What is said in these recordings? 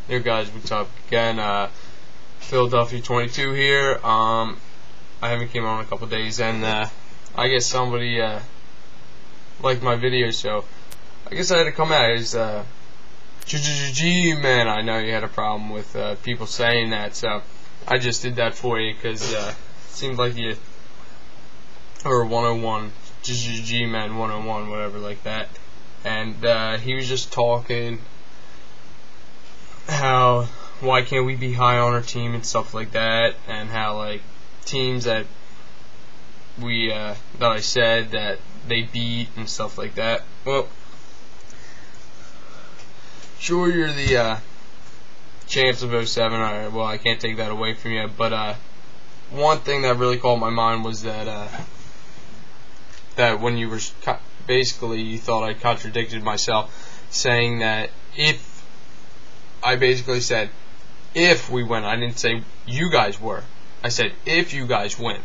Hey guys, what's up? Again, Philadelphia 22 here. I haven't came on in a couple days, and I guess somebody liked my video, so I guess I had to come out as gggmen. I know you had a problem with people saying that, so I just did that for you because it seemed like you or 101, gggmen101, whatever like that, and he was just talking how why can't we be high on our team and stuff like that, and how like teams that we that I said that they beat and stuff like that. Well, sure, you're the champs of '07. Well, I can't take that away from you, but one thing that really caught my mind was that that when you were basically, you thought I contradicted myself, saying that if I basically said if we win, I didn't say you guys were. I said if you guys win,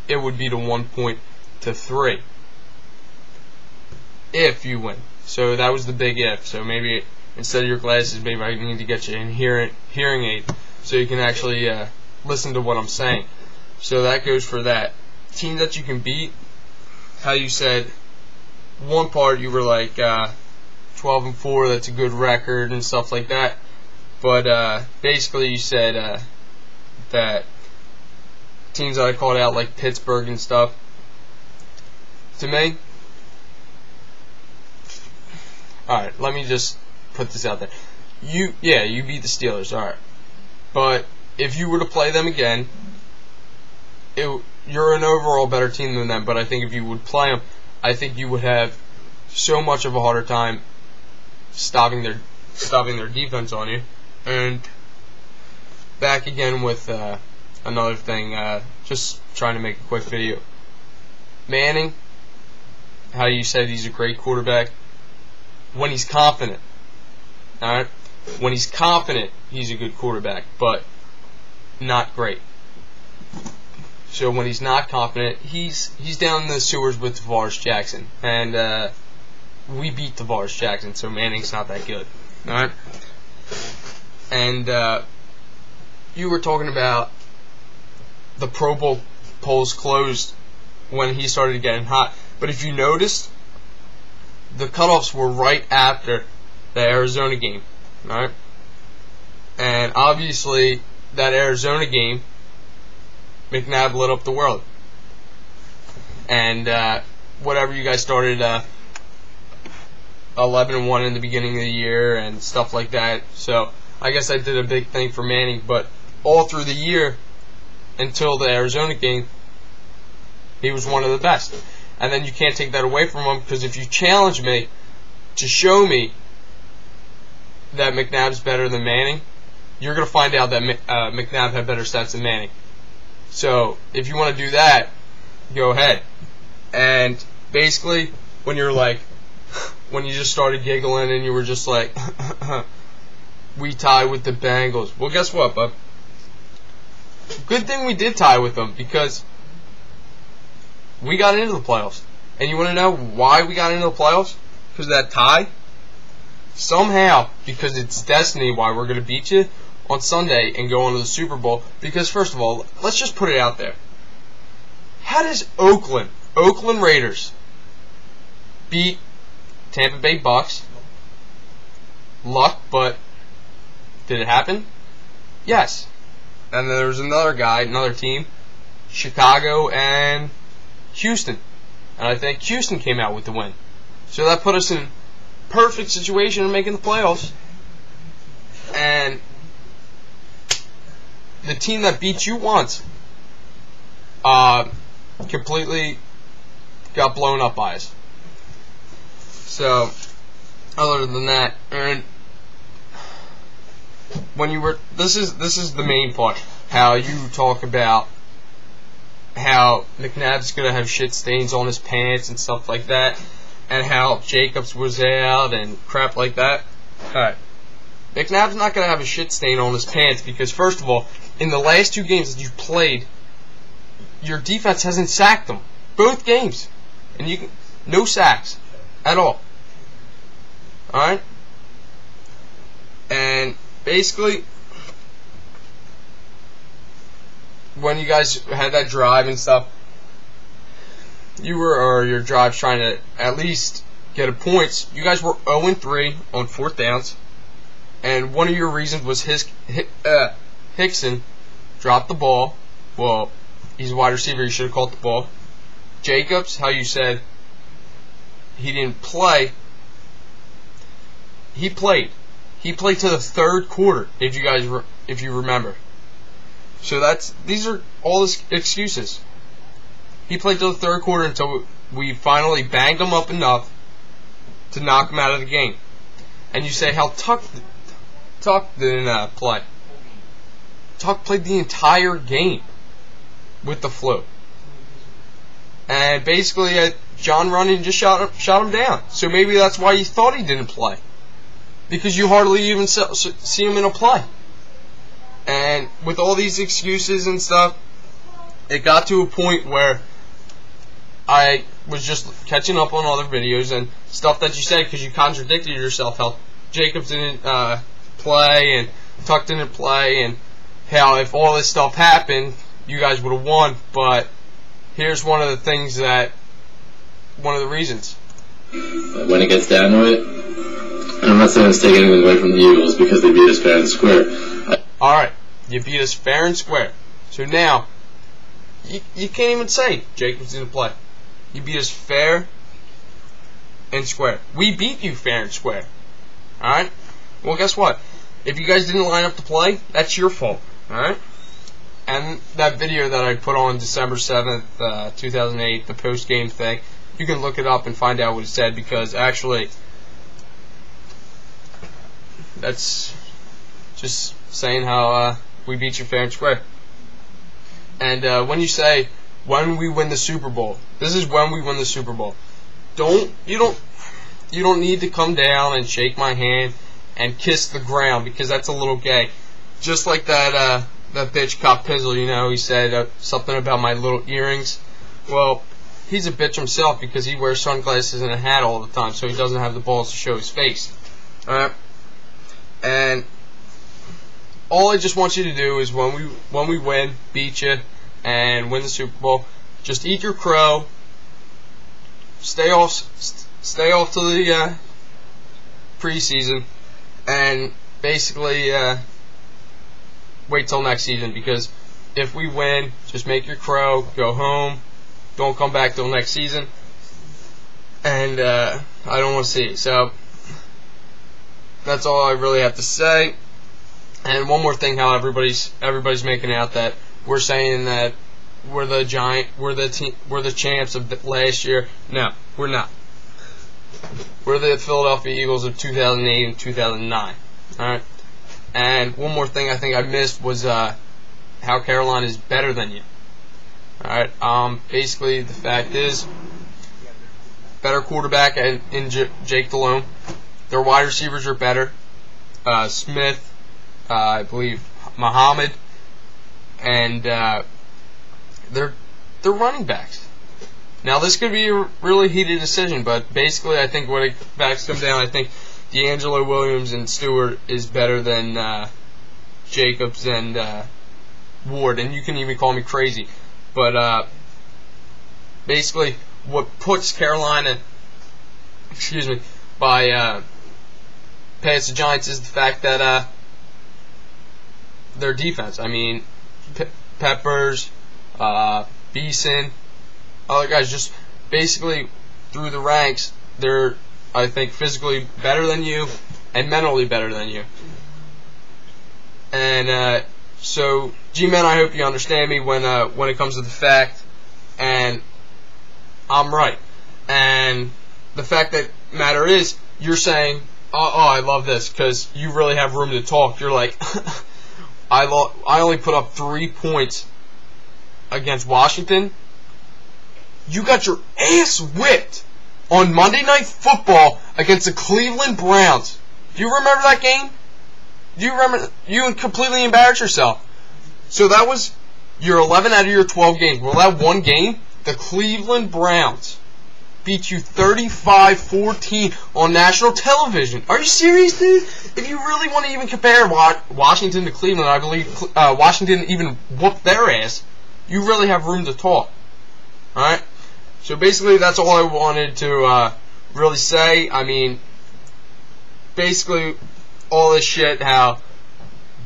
it would be to 1 point to 3. If you win. So that was the big if. So maybe instead of your glasses, maybe I need to get you a hearing aid so you can actually listen to what I'm saying. So that goes for that. Team that you can beat, how you said one part you were like 12-4, that's a good record and stuff like that. But basically you said that teams that I called out like Pittsburgh and stuff, to me, alright, let me just put this out there. You beat the Steelers, alright. But if you were to play them again, you're an overall better team than them, but I think if you would play them, I think you would have so much of a harder time stopping their defense on you. And back again with another thing, just trying to make a quick video. Manning, how you said he's a great quarterback when he's confident. Alright? When he's confident, he's a good quarterback, but not great. So when he's not confident, he's down in the sewers with Tavares Jackson, and we beat Tavares Jackson, so Manning's not that good. Alright? And you were talking about the Pro Bowl polls closed when he started getting hot. But if you noticed, the cutoffs were right after the Arizona game. Alright? And obviously, that Arizona game, McNabb lit up the world. And whatever, you guys started 11-1 in the beginning of the year and stuff like that. So I guess I did a big thing for Manning, but all through the year until the Arizona game, he was one of the best. And then you can't take that away from him, because if you challenge me to show me that McNabb's better than Manning, you're going to find out that McNabb had better stats than Manning. So if you want to do that, go ahead. And basically, when you're like, when you just started giggling and you were just like, we tie with the Bengals. Well, guess what, bub? Good thing we did tie with them, because we got into the playoffs. And you want to know why we got into the playoffs? Because of that tie? Somehow, because it's destiny, why we're going to beat you on Sunday and go on to the Super Bowl. Because first of all, let's just put it out there. How does Oakland Raiders beat Tampa Bay Bucks? Luck, but did it happen? Yes. And then there was another team, Chicago and Houston. And I think Houston came out with the win. So that put us in perfect situation of making the playoffs. And the team that beat you once completely got blown up by us. So, other than that, and when you were, this is the main part, how you talk about how McNabb's gonna have shit stains on his pants and stuff like that, and how Jacobs was out and crap like that. Alright, McNabb's not gonna have a shit stain on his pants, because first of all, in the last 2 games that you played, your defense hasn't sacked them. Both games. And no sacks at all. Alright? And basically, when you guys had that drive and stuff, or your drive's trying to at least get a points. You guys were 0-3 on 4th downs, and one of your reasons was Hickson dropped the ball. Well, he's a wide receiver. He should have caught the ball. Jacobs, how you said he didn't play. He played. He played to the 3rd quarter. If you remember. So these are all his excuses. He played till the 3rd quarter until we finally banged him up enough to knock him out of the game. And you say how Tuck didn't play. Tuck played the entire game with the flu. And basically, John Runyon just shot him down. So maybe that's why you thought he didn't play. Because you hardly even see him in a play. And with all these excuses and stuff, it got to a point where I was just catching up on other videos and stuff that you said, because you contradicted yourself, how Jacobs didn't play and Tuck didn't play, and how if all this stuff happened, you guys would have won. But here's one of the reasons. When it gets down to it, and I'm not saying it's taking anything away from the Eagles because they beat us fair and square. Alright, you beat us fair and square. So now, you can't even say Jacobs didn't play. You beat us fair and square. We beat you fair and square. Alright? Well, guess what? If you guys didn't line up to play, that's your fault. Alright? And that video that I put on December 7th, 2008, the post-game thing, you can look it up and find out what it said, because actually, that's just saying how we beat you fair and square. And when you say, when we win the Super Bowl, this is when we win the Super Bowl. You don't need to come down and shake my hand and kiss the ground, because that's a little gay. Just like that bitch Cop Pizzle, he said something about my little earrings. Well, he's a bitch himself, because he wears sunglasses and a hat all the time, so he doesn't have the balls to show his face. Alright? And all I just want you to do is when we win, beat you, and win the Super Bowl, just eat your crow, stay off to the preseason, and basically wait till next season. Because if we win, just make your crow, go home, don't come back till next season, and I don't want to see it. So that's all I really have to say. And one more thing, how everybody's making out that we're saying that we're the champs of last year. No, we're not. We're the Philadelphia Eagles of 2008 and 2009. All right. And one more thing I think I missed was how Carolina is better than you. All right. Basically, the fact is, better quarterback in Jake Delhomme. Their wide receivers are better. Smith, I believe Muhammad, and they're running backs. Now, this could be a really heated decision, but basically I think when it backs come down, I think D'Angelo Williams and Stewart is better than Jacobs and Ward, and you can even call me crazy. But basically what puts Carolina, by past the Giants is the fact that their defense. I mean, Peppers, Beeson, other guys, just basically through the ranks, they're, I think, physically better than you and mentally better than you. And so, G-Men, I hope you understand me when it comes to the fact, and I'm right. And the fact that matter is, you're saying, oh, I love this, because you really have room to talk. You're like, I only put up 3 points against Washington. You got your ass whipped on Monday Night Football against the Cleveland Browns. Do you remember that game? Do you remember? You completely embarrassed yourself. So that was your 11 out of your 12 games. Well, that one game, the Cleveland Browns. beat you 35-14 on national television. Are you serious, dude? If you really want to even compare Washington to Cleveland, I believe Washington even whooped their ass. You really have room to talk. Alright? So basically, that's all I wanted to really say. I mean, basically, all this shit, how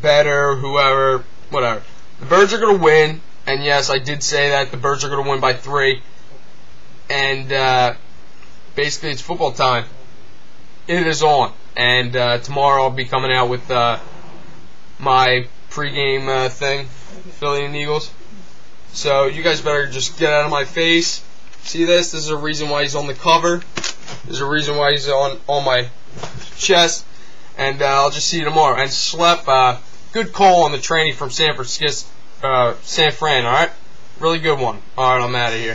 better, whoever, whatever. The Birds are going to win. And yes, I did say that the Birds are going to win by 3. And basically, it's football time. It is on. And tomorrow I'll be coming out with my pregame thing, Philly and Eagles. So you guys better just get out of my face. See this? This is a reason why he's on the cover. There's a reason why he's on my chest. And I'll just see you tomorrow. And Slep, good call on the training from San Fran, alright? Really good one. Alright, I'm out of here.